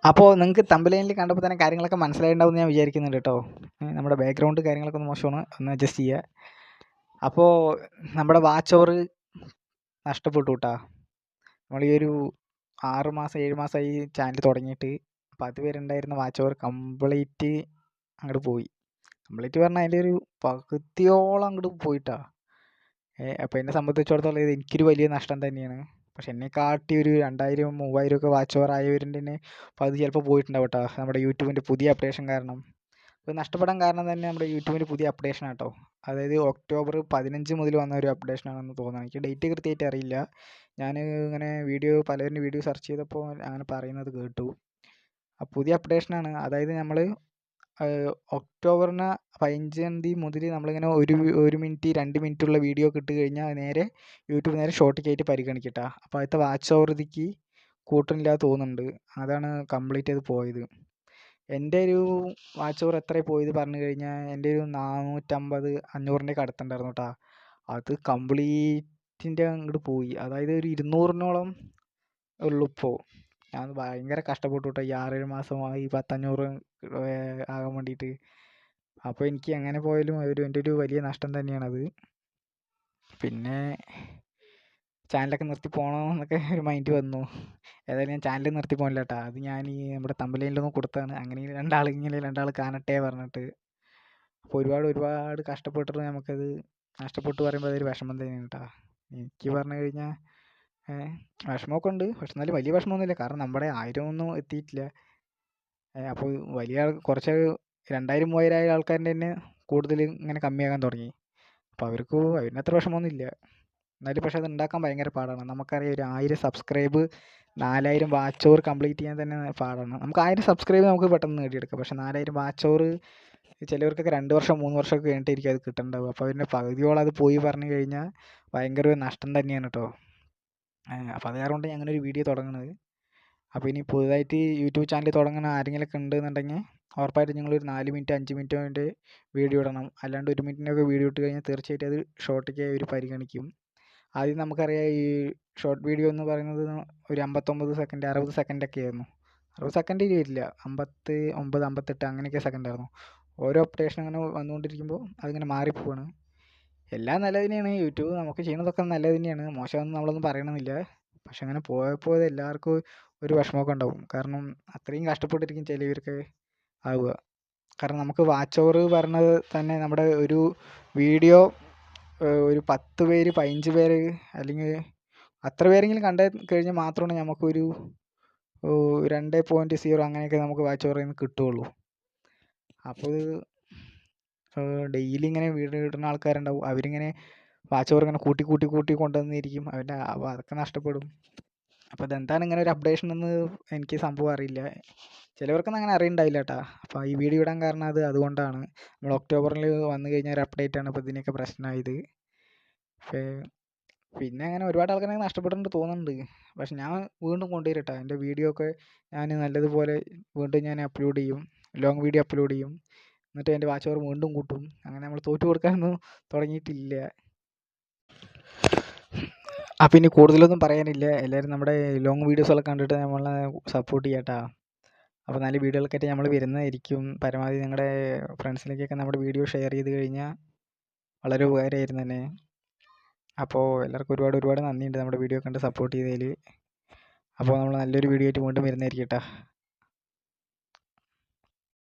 അപ്പോൾ നിങ്ങൾക്ക് തമ്പലൈനിൽ കണ്ടപ്പോൾ തന്നെ കാര്യങ്ങളൊക്കെ മനസ്സിലായിട്ടുണ്ടാവും ഞാൻ വിചാരിക്കുന്നുണ്ട് കേട്ടോ. നമ്മുടെ ബാക്ക്ഗ്രൗണ്ട് കാര്യങ്ങളൊക്കെ ഒന്ന് മോശമാണ്, ഒന്ന് അഡ്ജസ്റ്റ് ചെയ്യുക. അപ്പോൾ നമ്മുടെ വാച്ച് ഓവർ നഷ്ടപ്പെട്ടു കേട്ടോ. നമ്മൾ ഈ ഒരു 6 മാസം 7 മാസമായി ചാനൽ തുടങ്ങിയിട്ട്. അപ്പോൾ അതുവരെ ഉണ്ടായിരുന്ന വാച്ച് ഓവർ കംപ്ലീറ്റ് അങ്ങോട്ട് പോയി. കംപ്ലീറ്റ് പറഞ്ഞാൽ അതിൻ്റെ ഒരു പകുതിയോളം അങ്ങോട്ട് പോയിട്ടാ. അപ്പോൾ എന്നെ സംബന്ധിച്ചിടത്തോളം ഇത് എനിക്കൊരു വലിയ നഷ്ടം തന്നെയാണ്. പക്ഷെ എന്നെ കാട്ടി ഒരു 2000 3000 ഒക്കെ വാച്ച് ഓവർ ആയവരുടെ തന്നെ പകുതി ചിലപ്പോൾ പോയിട്ടുണ്ടാവും കേട്ടോ, നമ്മുടെ യൂട്യൂബിൻ്റെ പുതിയ അപ്ഡേഷൻ കാരണം. അപ്പോൾ നഷ്ടപ്പെടാൻ കാരണം തന്നെ നമ്മുടെ യൂട്യൂബിൻ്റെ പുതിയ അപ്ഡേഷൻ കേട്ടോ. അതായത് ഒക്ടോബർ 15 മുതൽ വന്ന ഒരു അപ്ഡേഷനാണെന്ന് തോന്നുന്നു. എനിക്ക് ഡേറ്റ് കൃത്യമായിട്ട് അറിയില്ല. ഞാൻ ഇങ്ങനെ പലരുടെ വീഡിയോ സെർച്ച് ചെയ്തപ്പോൾ അങ്ങനെ പറയുന്നത് കേട്ടു. ആ പുതിയ അപ്ഡേഷനാണ്. അതായത് നമ്മൾ ഒക്ടോബറിന് 15-ാം തീയതി മുതൽ നമ്മളിങ്ങനെ 1 മിനിറ്റ് 2 മിനിറ്റുള്ള വീഡിയോ ഒക്കെ ഇട്ട് കഴിഞ്ഞാൽ നേരെ യൂട്യൂബ് നേരെ ഷോർട്ടിക്കായിട്ട് പരിഗണിക്കട്ടാ. അപ്പോൾ അടുത്ത വാച്ച് ഓവറിലേക്ക് കൂട്ടണില്ല തോന്നുന്നുണ്ട്. അതാണ് കംപ്ലീറ്റ് അത് പോയത്. എൻ്റെ ഒരു വാച്ച് ഓവർ എത്രയാണ് പോയത് പറഞ്ഞു കഴിഞ്ഞാൽ എൻ്റെ ഒരു 450 500ൻ്റെ അടുത്തുണ്ടായിരുന്നു കേട്ടോ. അത് കംപ്ലീറ്റിൻ്റെ അങ്ങോട്ട് പോയി. അതായത് ഒരു 200-നോളം ഉള്ളൂ ഇപ്പോൾ. ഞാൻ ഭയങ്കര കഷ്ടപ്പെട്ടു കേട്ടോ ഈ 6-7 മാസമായി 10-500 ആകാൻ വേണ്ടിയിട്ട്. അപ്പോൾ എനിക്ക് എങ്ങനെ പോയാലും എൻ്റെ ഒരു വലിയ നഷ്ടം തന്നെയാണത്. പിന്നെ ചാനലൊക്കെ നിർത്തി പോകണമെന്നൊക്കെ ഒരു മൈൻഡ് വന്നു. ഏതായാലും ഞാൻ ചാനൽ നിർത്തി പോകില്ല കേട്ടോ. അത് ഞാൻ ഈ നമ്മുടെ തമ്പലൈനിലൊന്നും കൊടുത്താണ്. അങ്ങനെ രണ്ടാൾ കാണട്ടെ പറഞ്ഞിട്ട്. അപ്പോൾ ഒരുപാട് കഷ്ടപ്പെട്ടിട്ട് നമുക്കത് നഷ്ടപ്പെട്ടു പറയുമ്പോൾ അതൊരു വിഷമം തന്നെയാണ് കേട്ടോ. എനിക്ക് പറഞ്ഞു കഴിഞ്ഞാൽ വിഷമമൊക്കെ ഉണ്ട്. പക്ഷെ എന്നാലും വലിയ വിഷമമൊന്നുമില്ല. കാരണം നമ്മുടെ 1000 ഒന്നും എത്തിയിട്ടില്ല. അപ്പോൾ കുറച്ച് 2000 3000 ആയ ആൾക്കാരുടെ തന്നെ കൂടുതൽ ഇങ്ങനെ കമ്മിയാകാൻ തുടങ്ങി. അപ്പോൾ അതിനത്ര വിഷമമൊന്നുമില്ല. എന്നാലും പക്ഷെ അത് ഉണ്ടാക്കാൻ ഭയങ്കര പാടാണ്. നമുക്കറിയാം ഒരു 1000 സബ്സ്ക്രൈബ് 4000 വാച്ച് ഓവർ കംപ്ലീറ്റ് ചെയ്യാൻ തന്നെ പാടാണ്. നമുക്ക് 1000 സബ്സ്ക്രൈബ് നമുക്ക് പെട്ടെന്ന് നേടിയെടുക്കാം. പക്ഷെ 4000 വാച്ച് ഓവർ ചിലവർക്കൊക്കെ 2 വർഷം 3 വർഷമൊക്കെ കഴിഞ്ഞിട്ടായിരിക്കും അത് കിട്ടുന്നുണ്ടാവുക. അപ്പോൾ അതിൻ്റെ പകുതിയോളം അത് പോയി പറഞ്ഞു കഴിഞ്ഞാൽ ഭയങ്കര ഒരു നഷ്ടം തന്നെയാണ് കേട്ടോ. അപ്പോൾ അത് കാരണം കൊണ്ട് അങ്ങനെ ഒരു വീഡിയോ തുടങ്ങുന്നത്. അപ്പോൾ ഇനി പുതുതായിട്ട് യൂട്യൂബ് ചാനൽ തുടങ്ങുന്ന ആരെങ്കിലുമൊക്കെ ഉണ്ടെന്നുണ്ടെങ്കിൽ ഉറപ്പായിട്ടും നിങ്ങളൊരു 4 മിനിറ്റ് 5 മിനിറ്റ് വേണ്ടി വീഡിയോ ഇടണം. അല്ലാണ്ട് 1 മിനിറ്റിനൊക്കെ വീഡിയോ ഇട്ട് കഴിഞ്ഞാൽ തീർച്ചയായിട്ടും അത് ഷോർട്ടൊക്കെ അവർ പരിഗണിക്കും. ആദ്യം നമുക്കറിയാം ഈ ഷോർട്ട് വീഡിയോ എന്ന് പറയുന്നത് ഒരു 59 സെക്കൻഡ് 60 സെക്കൻഡൊക്കെ ആയിരുന്നു. 60 സെക്കൻഡ് വരില്ല, 59 58 അങ്ങനെയൊക്കെ സെക്കൻഡായിരുന്നു. ഓരോ അപ്ഡേഷൻ അങ്ങനെ വന്നുകൊണ്ടിരിക്കുമ്പോൾ അതിങ്ങനെ മാറിപ്പോവാണ്. എല്ലാം നല്ലത് തന്നെയാണ്. യൂട്യൂബ് നമുക്ക് ചെയ്യുന്നതൊക്കെ നല്ലത് തന്നെയാണ്. മോശമാണെന്ന് നമ്മളൊന്നും പറയണമെന്നില്ല. പക്ഷെ അങ്ങനെ പോയപ്പോൾ എല്ലാവർക്കും ഒരു വിഷമമൊക്കെ ഉണ്ടാവും. കാരണം അത്രയും കഷ്ടപ്പെട്ടിരിക്കും ചിലവർക്ക് ആവുക. കാരണം നമുക്ക് വാച്ച് ഓവർ പറഞ്ഞത് തന്നെ നമ്മുടെ ഒരു വീഡിയോ ഒരു 10 പേര് 15 പേര് അല്ലെങ്കിൽ അത്ര പേരെങ്കിലും കണ്ടു കഴിഞ്ഞാൽ മാത്രമാണ് നമുക്കൊരു 2.0 അങ്ങനെയൊക്കെ നമുക്ക് വാച്ച് ഓവറിൽ നിന്ന് കിട്ടുകയുള്ളൂ. അപ്പോൾ ഡെയിലി ഇങ്ങനെ വീഡിയോ ഇടുന്ന ആൾക്കാരുണ്ടാവും. അവരിങ്ങനെ വാച്ച് ഓവർ ഇങ്ങനെ കൂട്ടി കൊണ്ടുവന്നിരിക്കും. അപ്പോൾ അതൊക്കെ നഷ്ടപ്പെടും. അപ്പോൾ ഇതെന്താണ് ഇങ്ങനെ ഒരു അപ്ഡേഷൻ എന്ന് എനിക്ക് സംഭവം അറിയില്ല. ചിലവർക്കൊന്നും അങ്ങനെ അറിയുന്നുണ്ടാവില്ല കേട്ടോ. അപ്പോൾ ഈ വീഡിയോ ഇടാൻ കാരണം അതുകൊണ്ടാണ്. നമ്മൾ ഒക്ടോബറിൽ വന്നു കഴിഞ്ഞ ഒരു അപ്ഡേറ്റാണ് ഇപ്പോൾ ഇതിനൊക്കെ പ്രശ്നമായത്. പിന്നെ അങ്ങനെ ഒരുപാട് ആൾക്കാരെ നഷ്ടപ്പെട്ടിട്ടുണ്ട് തോന്നുന്നുണ്ട്. പക്ഷെ ഞാൻ വീണ്ടും കൊണ്ടുവരും കേട്ടോ. എൻ്റെ വീഡിയോ ഒക്കെ ഞാൻ നല്ലതുപോലെ വീണ്ടും ഞാൻ അപ്ലോഡ് ചെയ്യും. ലോങ് വീഡിയോ അപ്ലോഡ് ചെയ്യും. എന്നിട്ട് എൻ്റെ വാച്ച് ഓവർ വീണ്ടും കൂട്ടും. അങ്ങനെ നമ്മൾ തോറ്റു കൊടുക്കാനൊന്നും തുടങ്ങിയിട്ടില്ല. അപ്പം ഇനി കൂടുതലൊന്നും പറയാനില്ല. എല്ലാവരും നമ്മുടെ ലോങ് വീഡിയോസൊക്കെ കണ്ടിട്ട് നമ്മളെ സപ്പോർട്ട് ചെയ്യാം കേട്ടോ. അപ്പോൾ നല്ല വീഡിയോകളൊക്കെ ആയിട്ട് നമ്മൾ വരുന്നതായിരിക്കും. പരമാവധി നിങ്ങളുടെ ഫ്രണ്ട്സിലേക്കൊക്കെ നമ്മുടെ വീഡിയോ ഷെയർ ചെയ്ത് കഴിഞ്ഞാൽ വളരെ ഉപകാരമായിരുന്നു തന്നെ. അപ്പോൾ എല്ലാവർക്കും ഒരുപാട് നന്ദിയുണ്ട് നമ്മുടെ വീഡിയോ കണ്ട് സപ്പോർട്ട് ചെയ്തതിൽ. അപ്പോൾ നമ്മൾ നല്ലൊരു വീഡിയോ ആയിട്ട് വീണ്ടും വരുന്നതായിരിക്കും കേട്ടോ.